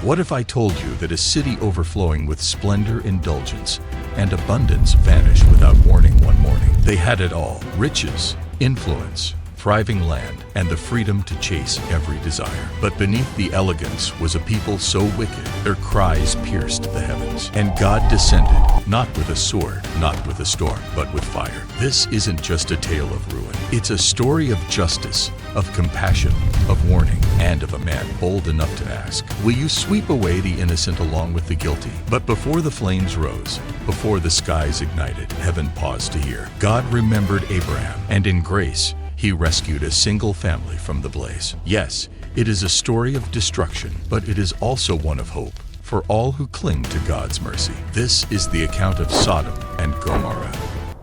What if I told you that a city overflowing with splendor, indulgence, and abundance vanished without warning one morning? They had it all: riches, influence, thriving land, and the freedom to chase every desire. But beneath the elegance was a people so wicked, their cries pierced the heavens. And God descended, not with a sword, not with a storm, but with fire. This isn't just a tale of ruin. It's a story of justice, of compassion, of warning, and of a man bold enough to ask, will you sweep away the innocent along with the guilty? But before the flames rose, before the skies ignited, heaven paused to hear. God remembered Abraham, and in grace, He rescued a single family from the blaze. Yes, it is a story of destruction, but it is also one of hope for all who cling to God's mercy. This is the account of Sodom and Gomorrah.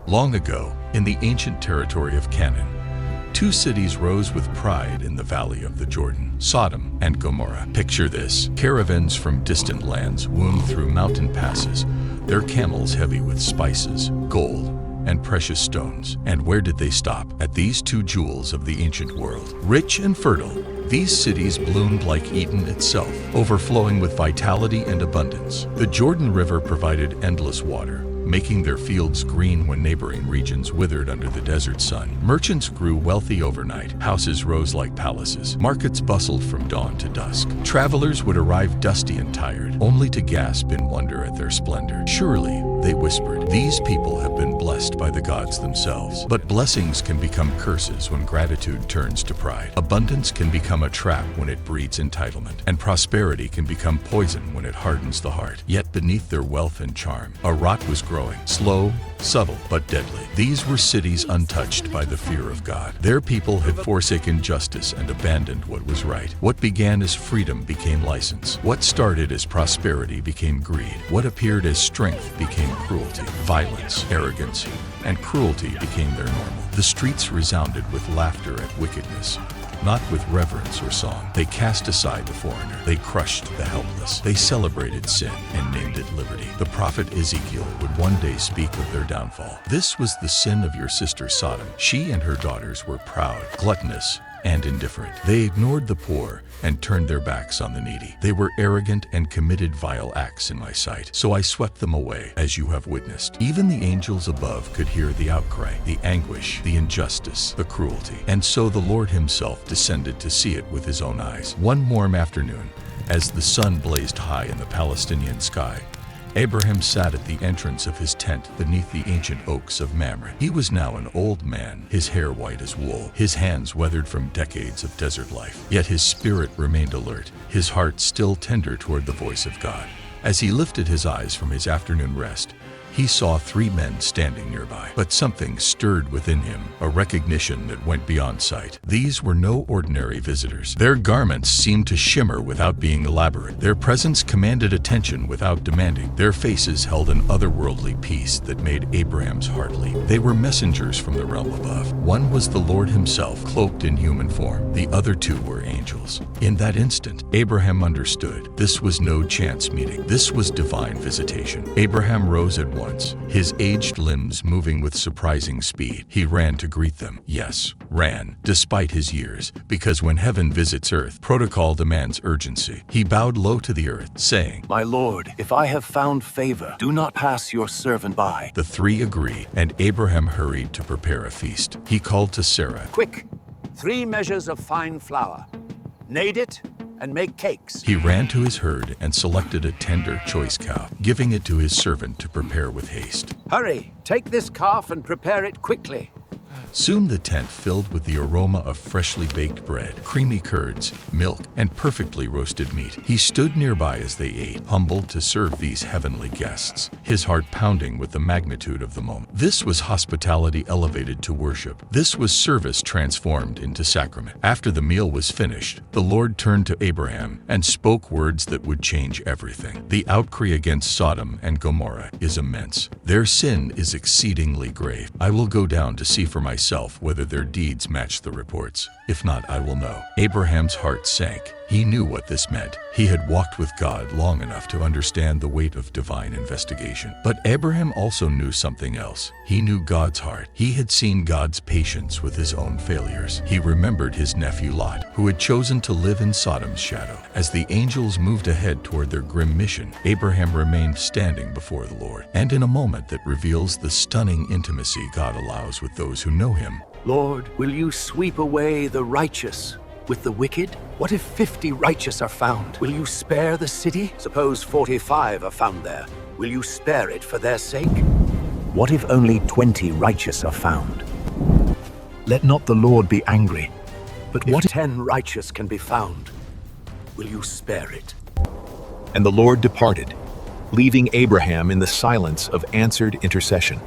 Long ago, in the ancient territory of Canaan, two cities rose with pride in the valley of the Jordan: Sodom and Gomorrah. Picture this: caravans from distant lands wound through mountain passes, their camels heavy with spices, gold, and precious stones. And where did they stop? At these two jewels of the ancient world. Rich and fertile, these cities bloomed like Eden itself, overflowing with vitality and abundance. The Jordan River provided endless water, making their fields green when neighboring regions withered under the desert sun. Merchants grew wealthy overnight. Houses rose like palaces. Markets bustled from dawn to dusk. Travelers would arrive dusty and tired, only to gasp in wonder at their splendor. Surely, they whispered, these people have been blessed by the gods themselves. But blessings can become curses when gratitude turns to pride. Abundance can become a trap when it breeds entitlement. And prosperity can become poison when it hardens the heart. Yet beneath their wealth and charm, a rot was growing, slow, subtle, but deadly. These were cities untouched by the fear of God. Their people had forsaken justice and abandoned what was right. What began as freedom became license. What started as prosperity became greed. What appeared as strength became cruelty. Violence, arrogance, and cruelty became their normal. The streets resounded with laughter at wickedness, not with reverence or song. They cast aside the foreigner. They crushed the helpless. They celebrated sin and named it liberty. The prophet Ezekiel would one day speak of their downfall. This was the sin of your sister Sodom. She and her daughters were proud, gluttonous, and indifferent. They ignored the poor and turned their backs on the needy. They were arrogant and committed vile acts in my sight. So I swept them away, as you have witnessed. Even the angels above could hear the outcry, the anguish, the injustice, the cruelty. And so the Lord Himself descended to see it with His own eyes. One warm afternoon, as the sun blazed high in the Palestinian sky, Abraham sat at the entrance of his tent beneath the ancient oaks of Mamre. He was now an old man, his hair white as wool, his hands weathered from decades of desert life. Yet his spirit remained alert, his heart still tender toward the voice of God. As he lifted his eyes from his afternoon rest, he saw three men standing nearby. But something stirred within him, a recognition that went beyond sight. These were no ordinary visitors. Their garments seemed to shimmer without being elaborate. Their presence commanded attention without demanding. Their faces held an otherworldly peace that made Abraham's heart leap. They were messengers from the realm above. One was the Lord Himself, cloaked in human form. The other two were angels. In that instant, Abraham understood. This was no chance meeting. This was divine visitation. Abraham rose at once, his aged limbs moving with surprising speed. He ran to greet them. Yes, ran, despite his years, because when heaven visits earth, protocol demands urgency. He bowed low to the earth, saying, My Lord, if I have found favor, do not pass your servant by. The three agreed, and Abraham hurried to prepare a feast. He called to Sarah. Quick, 3 measures of fine flour. Knead it and make cakes. He ran to his herd and selected a tender, choice cow, giving it to his servant to prepare with haste. Hurry, take this calf and prepare it quickly. Soon the tent filled with the aroma of freshly baked bread, creamy curds, milk, and perfectly roasted meat. He stood nearby as they ate, humbled to serve these heavenly guests, his heart pounding with the magnitude of the moment. This was hospitality elevated to worship. This was service transformed into sacrament. After the meal was finished, the Lord turned to Abraham and spoke words that would change everything. The outcry against Sodom and Gomorrah is immense. Their sin is exceedingly grave. I will go down to see for for myself whether their deeds match the reports. If not, I will know." Abraham's heart sank. He knew what this meant. He had walked with God long enough to understand the weight of divine investigation. But Abraham also knew something else. He knew God's heart. He had seen God's patience with his own failures. He remembered his nephew Lot, who had chosen to live in Sodom's shadow. As the angels moved ahead toward their grim mission, Abraham remained standing before the Lord. And in a moment that reveals the stunning intimacy God allows with those who know him, Lord, will you sweep away the righteous with the wicked? What if 50 righteous are found? Will you spare the city? Suppose 45 are found there. Will you spare it for their sake? What if only 20 righteous are found? Let not the Lord be angry. But If what if 10 righteous can be found, will you spare it? And the Lord departed, leaving Abraham in the silence of answered intercession.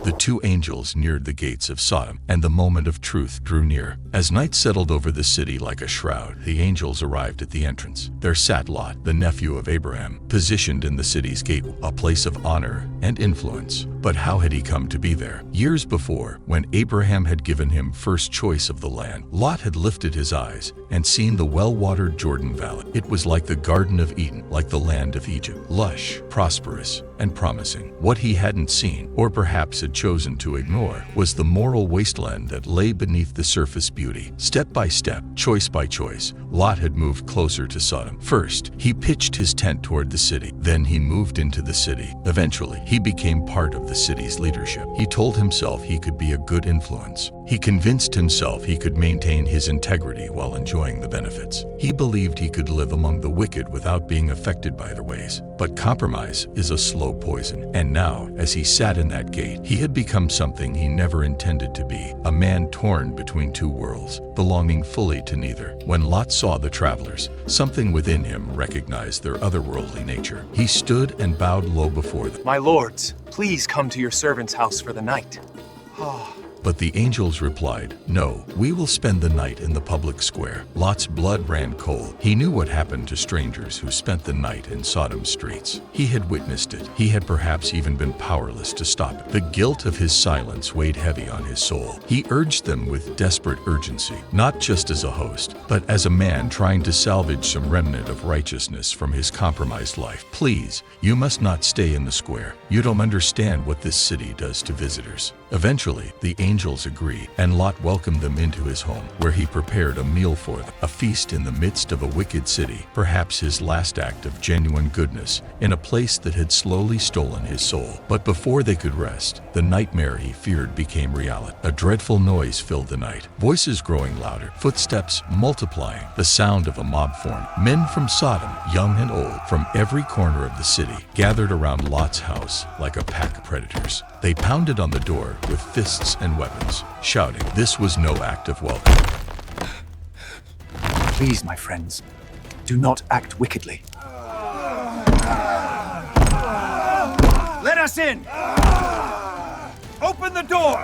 the two angels neared the gates of Sodom, and the moment of truth drew near. As night settled over the city like a shroud, the angels arrived at the entrance. There sat Lot, the nephew of Abraham, positioned in the city's gate, a place of honor and influence. But how had he come to be there? Years before, when Abraham had given him first choice of the land, Lot had lifted his eyes and seen the well-watered Jordan Valley. It was like the Garden of Eden, like the land of Egypt, lush, prosperous, and promising. What he hadn't seen, or perhaps had chosen to ignore, was the moral wasteland that lay beneath the surface beauty. Step by step, choice by choice, Lot had moved closer to Sodom. First, he pitched his tent toward the city. Then he moved into the city. Eventually, he became part of the city's leadership. He told himself he could be a good influence. He convinced himself he could maintain his integrity while enjoying the benefits. He believed he could live among the wicked without being affected by their ways. But compromise is a slow poison. And now, as he sat in that gate, he had become something he never intended to be, a man torn between two worlds, belonging fully to neither. When Lot saw the travelers, something within him recognized their otherworldly nature. He stood and bowed low before them. My lords, please come to your servant's house for the night. But the angels replied, "No, we will spend the night in the public square." Lot's blood ran cold. He knew what happened to strangers who spent the night in Sodom's streets. He had witnessed it. He had perhaps even been powerless to stop it. The guilt of his silence weighed heavy on his soul. He urged them with desperate urgency, not just as a host, but as a man trying to salvage some remnant of righteousness from his compromised life. "Please, you must not stay in the square. You don't understand what this city does to visitors." Eventually, the angels agreed, and Lot welcomed them into his home, where he prepared a meal for them, a feast in the midst of a wicked city, perhaps his last act of genuine goodness, in a place that had slowly stolen his soul. But before they could rest, the nightmare he feared became reality. A dreadful noise filled the night, voices growing louder, footsteps multiplying, the sound of a mob formed. Men from Sodom, young and old, from every corner of the city, gathered around Lot's house like a pack of predators. They pounded on the door with fists and weapons, shouting. This was no act of welcome. Please, my friends, do not act wickedly. Let us in! Open the door!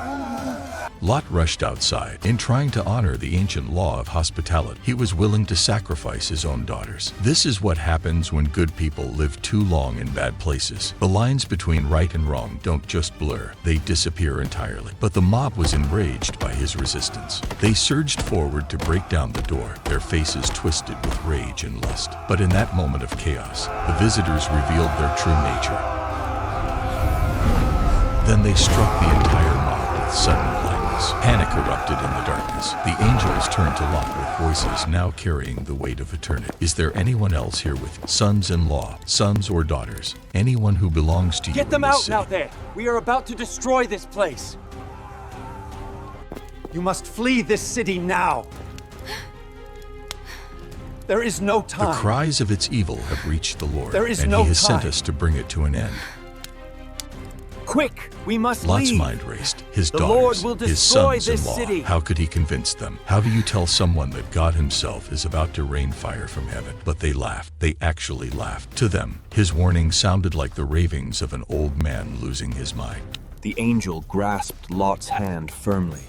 Lot rushed outside. In trying to honor the ancient law of hospitality, he was willing to sacrifice his own daughters. This is what happens when good people live too long in bad places. The lines between right and wrong don't just blur, they disappear entirely. But the mob was enraged by his resistance. They surged forward to break down the door, their faces twisted with rage and lust. But in that moment of chaos, the visitors revealed their true nature. Then they struck the entire mob with sudden blindness. Panic erupted in the darkness. The angels turned to Lot with voices now carrying the weight of eternity. Is there anyone else here with you? Sons-in-law, sons or daughters, anyone who belongs to you? Get them in this out city? now there! We are about to destroy this place! You must flee this city now! There is no time! The cries of its evil have reached the Lord, There is and no he has sent time. us to bring it to an end. Quick! We must Lot's leave! mind raced. His The daughters, Lord will his destroy this sons-in-law. city. How could he convince them? How do you tell someone that God himself is about to rain fire from heaven? But they laughed. They actually laughed. To them, his warning sounded like the ravings of an old man losing his mind. The angel grasped Lot's hand firmly.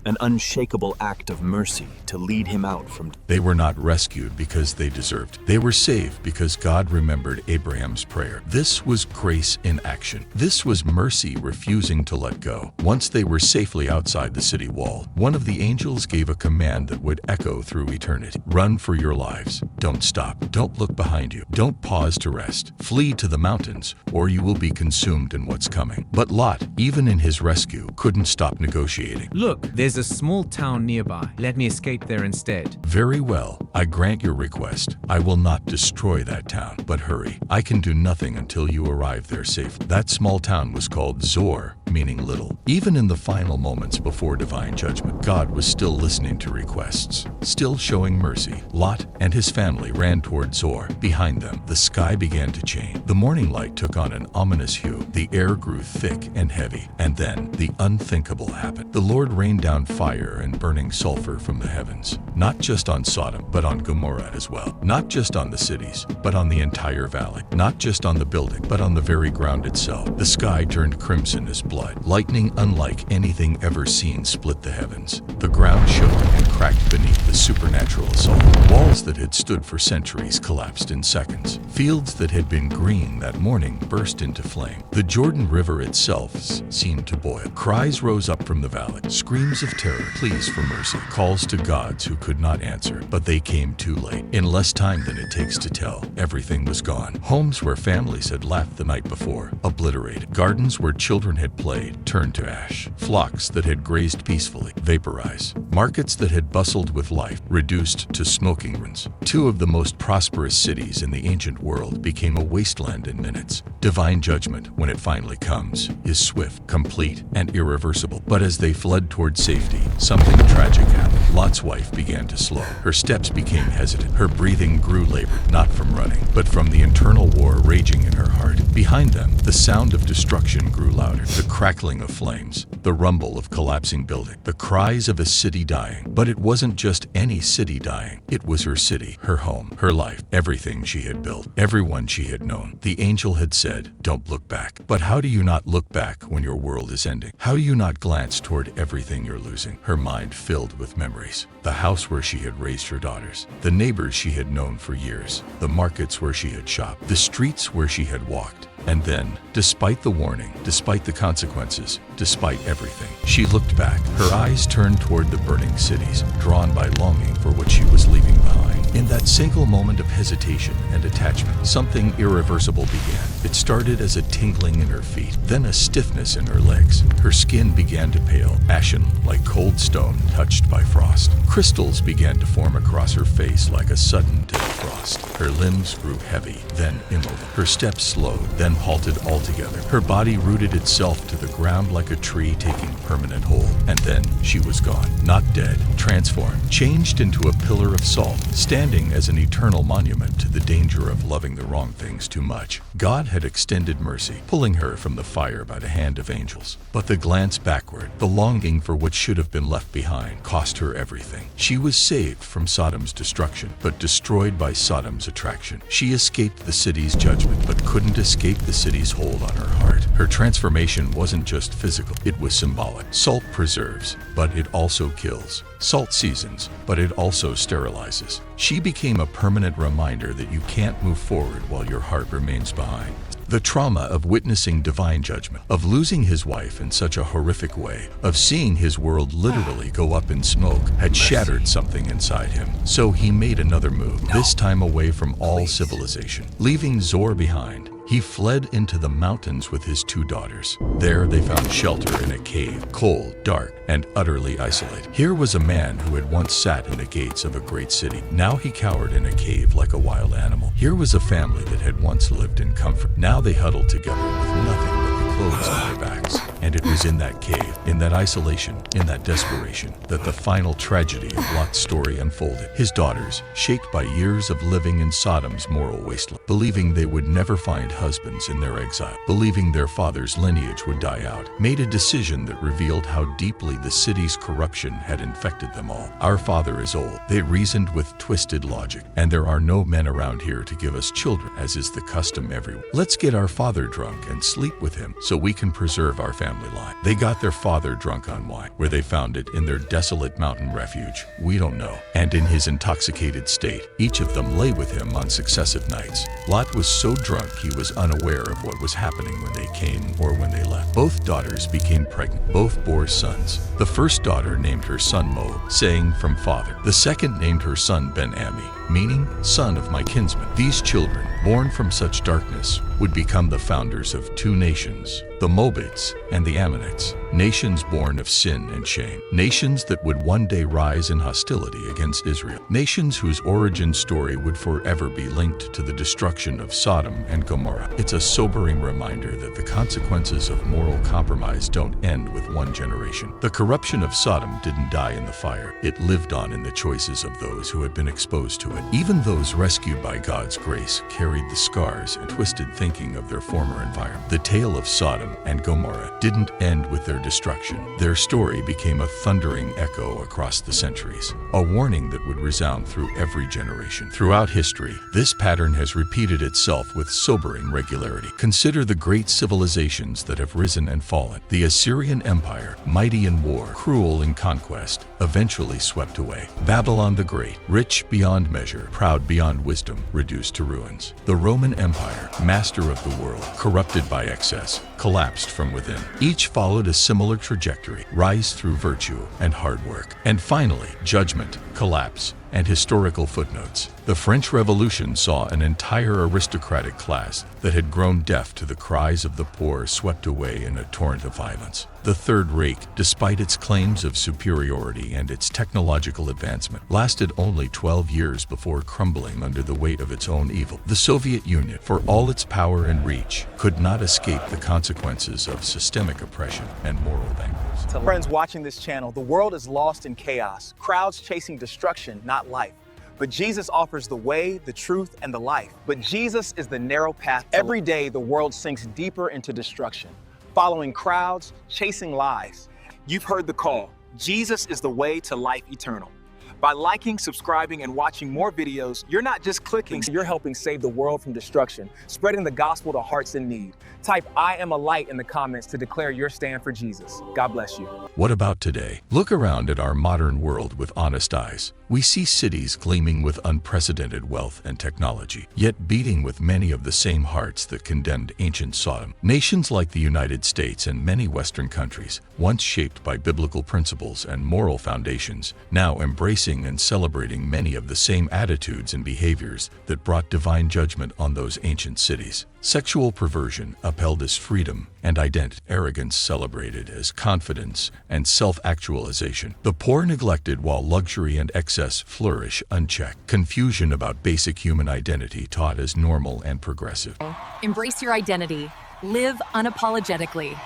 an unshakable act of mercy to lead him out from. They were not rescued because they deserved. They were saved because God remembered Abraham's prayer. This was grace in action. This was mercy refusing to let go. Once they were safely outside the city wall, one of the angels gave a command that would echo through eternity. Run for your lives. Don't stop. Don't look behind you. Don't pause to rest. Flee to the mountains, or you will be consumed in what's coming. But Lot, even in his rescue, couldn't stop negotiating. Look, there's a small town nearby. Let me escape there instead. Very well. I grant your request. I will not destroy that town, but hurry. I can do nothing until you arrive there safe. That small town was called Zor, meaning little. Even in the final moments before divine judgment, God was still listening to requests, still showing mercy. Lot and his family ran toward Zor. Behind them, the sky began to change. The morning light took on an ominous hue. The air grew thick and heavy. And then the unthinkable happened. The Lord rained down fire and burning sulfur from the heavens, not just on Sodom, but on Gomorrah as well. Not just on the cities, but on the entire valley. Not just on the building, but on the very ground itself. The sky turned crimson as blood. Lightning unlike anything ever seen split the heavens. The ground shook and cracked beneath the supernatural assault. Walls that had stood for centuries collapsed in seconds. Fields that had been green that morning burst into flame. The Jordan River itself seemed to boil. Cries rose up from the valley. Screams of terror, pleas for mercy, calls to gods who could not answer, but they came too late. In less time than it takes to tell, everything was gone. Homes where families had laughed the night before, obliterated. Gardens where children had played, turned to ash. Flocks that had grazed peacefully, vaporized. Markets that had bustled with life, reduced to smoking ruins. Two of the most prosperous cities in the ancient world became a wasteland in minutes. Divine judgment, when it finally comes, is swift, complete, and irreversible. But as they fled toward safety, something tragic happened. Lot's wife began to slow. Her steps became hesitant. Her breathing grew labored, not from running, but from the internal war raging in her heart. Behind them, the sound of destruction grew louder. The crackling of flames, the rumble of collapsing building, the cries of a city dying. But it wasn't just any city dying. It was her city, her home, her life, everything she had built, everyone she had known. The angel had said, "Don't look back." But how do you not look back when your world is ending? How do you not glance toward everything you're losing? Her mind filled with memories. The house where she had raised her daughters, the neighbors she had known for years, the markets where she had shopped, the streets where she had walked. And then, despite the warning, despite the consequences, despite everything, she looked back. Her eyes turned toward the burning cities, drawn by longing for what she was leaving behind. In that single moment of hesitation and attachment, something irreversible began. It started as a tingling in her feet, then a stiffness in her legs. Her skin began to pale, ashen like cold stone touched by frost. Crystals began to form across her face like a sudden dead frost. Her limbs grew heavy, then immobile. Her steps slowed, then halted altogether. Her body rooted itself to the ground like a tree taking permanent hold. And then she was gone. Not dead, transformed, changed into a pillar of salt, standing as an eternal monument to the danger of loving the wrong things too much. God had extended mercy, pulling her from the fire by the hand of angels. But the glance backward, the longing for what should have been left behind, cost her everything. She was saved from Sodom's destruction, but destroyed by Sodom's attraction. She escaped the city's judgment, but couldn't escape the city's hold on her heart. Her transformation wasn't just physical, it was symbolic. Salt preserves, but it also kills. Salt seasons, but it also sterilizes. She became a permanent reminder that you can't move forward while your heart remains behind. The trauma of witnessing divine judgment, of losing his wife in such a horrific way, of seeing his world literally go up in smoke, had shattered something inside him. So he made another move, this time away from all civilization. Leaving Zor behind, he fled into the mountains with his two daughters. There they found shelter in a cave, cold, dark, and utterly isolated. Here was a man who had once sat in the gates of a great city. Now he cowered in a cave like a wild animal. Here was a family that had once lived in comfort. Now they huddled together with nothing but the clothes on their backs. And it was in that cave, in that isolation, in that desperation, that the final tragedy of Lot's story unfolded. His daughters, shaped by years of living in Sodom's moral wasteland, believing they would never find husbands in their exile, believing their father's lineage would die out, made a decision that revealed how deeply the city's corruption had infected them all. Our father is old, they reasoned with twisted logic, and there are no men around here to give us children, as is the custom everywhere. Let's get our father drunk and sleep with him so we can preserve our family family line. They got their father drunk on wine. Where they found it in their desolate mountain refuge, we don't know. And in his intoxicated state, each of them lay with him on successive nights. Lot was so drunk he was unaware of what was happening when they came or when they left. Both daughters became pregnant. Both bore sons. The first daughter named her son Mo, saying, "From father." The second named her son Ben-Ami, meaning son of my kinsman. These children, born from such darkness, would become the founders of two nations, the Moabites and the Ammonites, nations born of sin and shame, nations that would one day rise in hostility against Israel, nations whose origin story would forever be linked to the destruction of Sodom and Gomorrah. It's a sobering reminder that the consequences of moral compromise don't end with one generation. The corruption of Sodom didn't die in the fire. It lived on in the choices of those who had been exposed to it. Even those rescued by God's grace carried the scars and twisted thinking of their former environment. The tale of Sodom and Gomorrah didn't end with their destruction. Their story became a thundering echo across the centuries, a warning that would resound through every generation. Throughout history, this pattern has repeated itself with sobering regularity. Consider the great civilizations that have risen and fallen. The Assyrian Empire, mighty in war, cruel in conquest, eventually swept away. Babylon the Great, rich beyond measure, proud beyond wisdom, reduced to ruins. The Roman Empire, master of the world, corrupted by excess, collapsed from within. Each followed a similar trajectory, rise through virtue and hard work. And finally, judgment, collapse, and historical footnotes. The French Revolution saw an entire aristocratic class that had grown deaf to the cries of the poor swept away in a torrent of violence. The Third Reich, despite its claims of superiority and its technological advancement, lasted only 12 years before crumbling under the weight of its own evil. The Soviet Union, for all its power and reach, could not escape the consequences of systemic oppression and moral bankruptcy. To friends watching this channel, the world is lost in chaos, crowds chasing destruction, not life. But Jesus offers the way, the truth, and the life. But Jesus is the narrow path. Every day, the world sinks deeper into destruction, following crowds, chasing lies. You've heard the call. Jesus is the way to life eternal. By liking, subscribing, and watching more videos, you're not just clicking, you're helping save the world from destruction, spreading the gospel to hearts in need. Type "I am a light" in the comments to declare your stand for Jesus. God bless you. What about today? Look around at our modern world with honest eyes. We see cities gleaming with unprecedented wealth and technology, yet beating with many of the same hearts that condemned ancient Sodom. Nations like the United States and many Western countries, once shaped by biblical principles and moral foundations, now embracing and celebrating many of the same attitudes and behaviors that brought divine judgment on those ancient cities. Sexual perversion upheld as freedom and identity, arrogance celebrated as confidence and self-actualization. The poor neglected while luxury and excess flourish unchecked. Confusion about basic human identity taught as normal and progressive. Embrace your identity. Live unapologetically.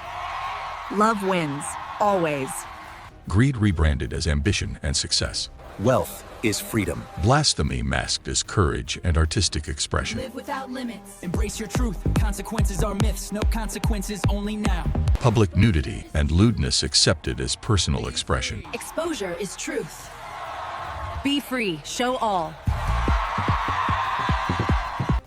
Love wins, always. Greed rebranded as ambition and success. Wealth is freedom. Blasphemy masked as courage and artistic expression. Live without limits. Embrace your truth. Consequences are myths. No consequences, only now. Public nudity and lewdness accepted as personal expression. Exposure is truth. Be free. Show all.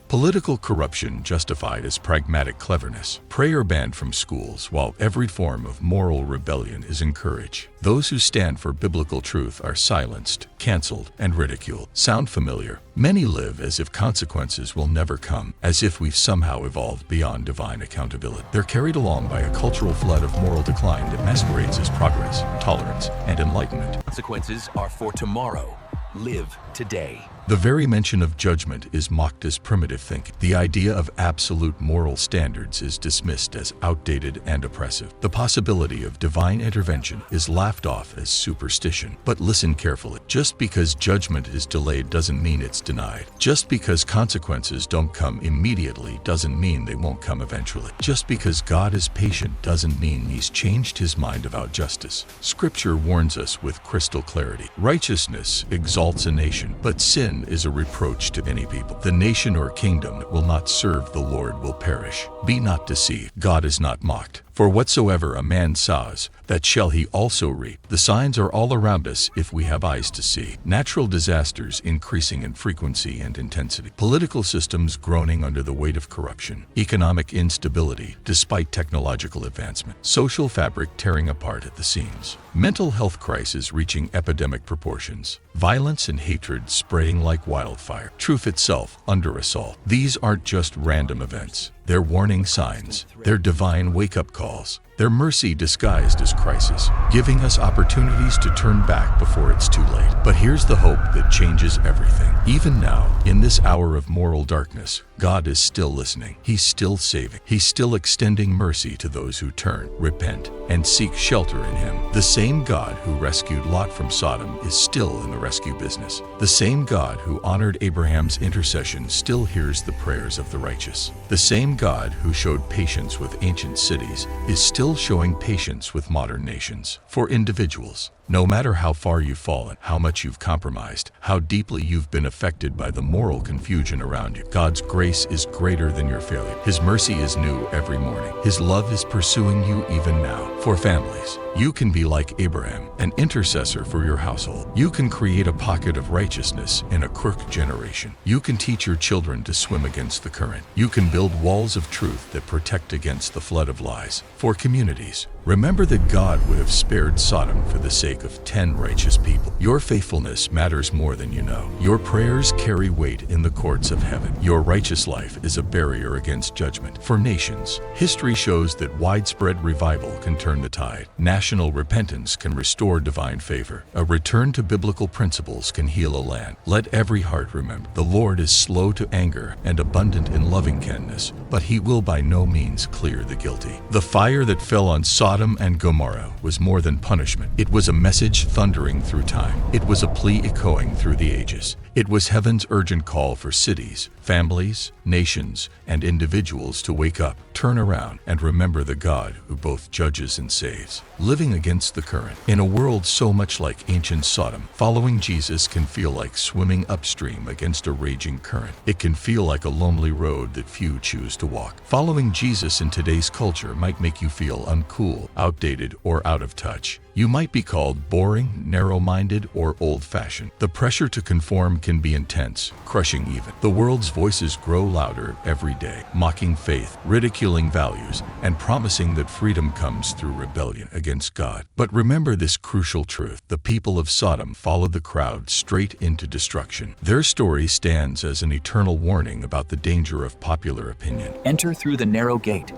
Political corruption justified as pragmatic cleverness. Prayer banned from schools, while every form of moral rebellion is encouraged. Those who stand for biblical truth are silenced, canceled, and ridiculed. Sound familiar? Many live as if consequences will never come, as if we've somehow evolved beyond divine accountability. They're carried along by a cultural flood of moral decline that masquerades as progress, tolerance, and enlightenment. Consequences are for tomorrow. Live today. The very mention of judgment is mocked as primitive thinking. The idea of absolute moral standards is dismissed as outdated and oppressive. The possibility of divine intervention is laughed off as superstition. But listen carefully. Just because judgment is delayed doesn't mean it's denied. Just because consequences don't come immediately doesn't mean they won't come eventually. Just because God is patient doesn't mean He's changed His mind about justice. Scripture warns us with crystal clarity. Righteousness exalts a nation, but sin is a reproach to any people. The nation or kingdom that will not serve the Lord will perish. Be not deceived. God is not mocked. For whatsoever a man sows, that shall he also reap. The signs are all around us if we have eyes to see. Natural disasters increasing in frequency and intensity. Political systems groaning under the weight of corruption. Economic instability despite technological advancement. Social fabric tearing apart at the seams. Mental health crisis reaching epidemic proportions. Violence and hatred spraying like wildfire. Truth itself under assault. These aren't just random events. They're warning signs. They're divine wake-up calls. Their mercy disguised as crisis, giving us opportunities to turn back before it's too late. But here's the hope that changes everything. Even now, in this hour of moral darkness, God is still listening. He's still saving. He's still extending mercy to those who turn, repent, and seek shelter in Him. The same God who rescued Lot from Sodom is still in the rescue business. The same God who honored Abraham's intercession still hears the prayers of the righteous. The same God who showed patience with ancient cities is still showing patience with modern nations. For individuals, no matter how far you've fallen, how much you've compromised, how deeply you've been affected by the moral confusion around you, God's grace is greater than your failure. His mercy is new every morning. His love is pursuing you even now. For families, you can be like Abraham, an intercessor for your household. You can create a pocket of righteousness in a crooked generation. You can teach your children to swim against the current. You can build walls of truth that protect against the flood of lies. For communities, remember that God would have spared Sodom for the sake of 10 righteous people. Your faithfulness matters more than you know. Your prayers carry weight in the courts of heaven. Your righteous life is a barrier against judgment. For nations, history shows that widespread revival can turn the tide. National repentance can restore divine favor. A return to biblical principles can heal a land. Let every heart remember, the Lord is slow to anger and abundant in loving kindness, but He will by no means clear the guilty. The fire that fell on Sodom and Gomorrah was more than punishment. It was a message thundering through time. It was a plea echoing through the ages. It was heaven's urgent call for cities, families, nations, and individuals to wake up, turn around, and remember the God who both judges and saves. Living against the current. In a world so much like ancient Sodom, following Jesus can feel like swimming upstream against a raging current. It can feel like a lonely road that few choose to walk. Following Jesus in today's culture might make you feel uncool, outdated, or out of touch. You might be called boring, narrow-minded, or old-fashioned. The pressure to conform can be intense, crushing even. The world's voices grow louder every day, mocking faith, ridiculing values, and promising that freedom comes through rebellion against God. But remember this crucial truth. The people of Sodom followed the crowd straight into destruction. Their story stands as an eternal warning about the danger of popular opinion. Enter through the narrow gate.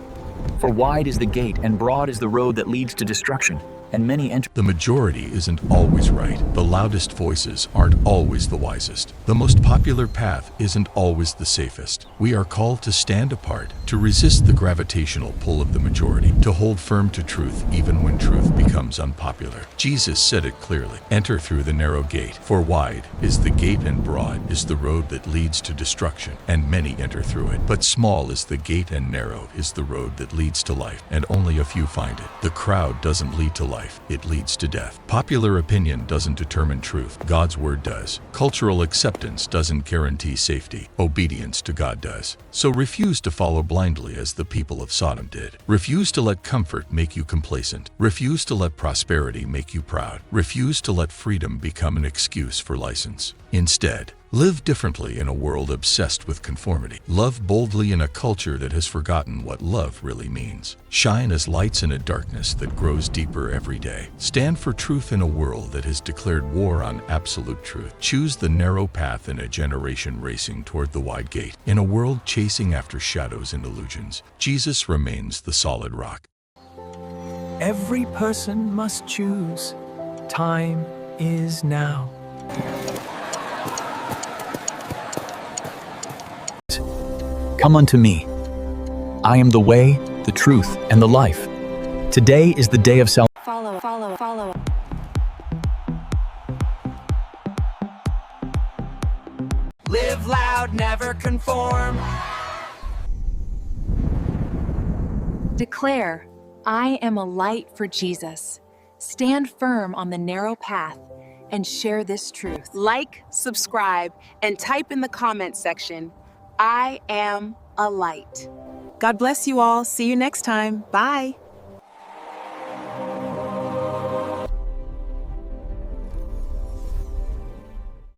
For wide is the gate and broad is the road that leads to destruction, and many enter. The majority isn't always right. The loudest voices aren't always the wisest. The most popular path isn't always the safest. We are called to stand apart, to resist the gravitational pull of the majority, to hold firm to truth even when truth becomes unpopular. Jesus said it clearly. Enter through the narrow gate, for wide is the gate and broad is the road that leads to destruction, and many enter through it. But small is the gate and narrow is the road that leads to life, and only a few find it. The crowd doesn't lead to life. It leads to death. Popular opinion doesn't determine truth. God's word does. Cultural acceptance doesn't guarantee safety. Obedience to God does. So refuse to follow blindly as the people of Sodom did. Refuse to let comfort make you complacent. Refuse to let prosperity make you proud. Refuse to let freedom become an excuse for license. Instead, live differently in a world obsessed with conformity. Love boldly in a culture that has forgotten what love really means. Shine as lights in a darkness that grows deeper every day. Stand for truth in a world that has declared war on absolute truth. Choose the narrow path in a generation racing toward the wide gate. In a world chasing after shadows and illusions, Jesus remains the solid rock. Every person must choose. Time is now. Come unto me. I am the way, the truth, and the life. Today is the day of salvation. Follow. Live loud, never conform. Declare, I am a light for Jesus. Stand firm on the narrow path and share this truth. Like, subscribe, and type in the comment section, I am a light. God bless you all. See you next time. Bye.